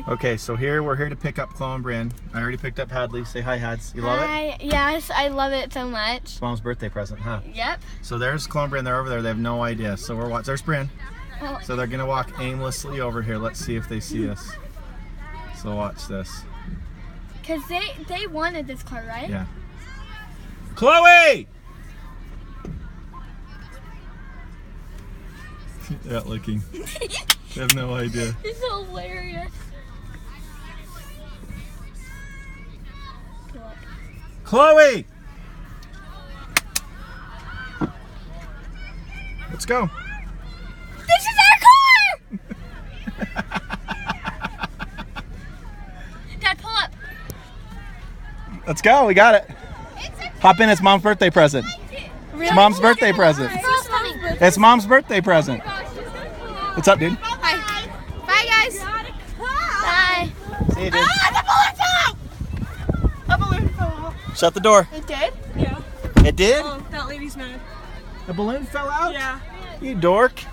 Hadley. Okay, so we're here to pick up Chloe and Bryn. I already picked up Hadley. Say hi, Hads. You love it? Yes, I love it so much. It's Mom's birthday present, huh? Yep. So there's Chloe and Bryn. They're over there. They have no idea. So we're watching. There's Bryn. Oh. So they're gonna walk aimlessly over here. Let's see if they see us. So watch this. Because they wanted this car, right? Yeah. Chloe! Yeah, looking. They have no idea. It's hilarious. Chloe! Let's go. This is our car! Dad, pull up. Let's go. We got it. Hop in. It's Mom's birthday present. It's Mom's birthday present. It's Mom's birthday present. What's up, dude? Bye. Bye, guys. Bye. See you, dude. The balloon fell out! A balloon fell out. Shut the door. It did? Yeah. It did? Oh, that lady's mad. The balloon fell out? Yeah. You dork.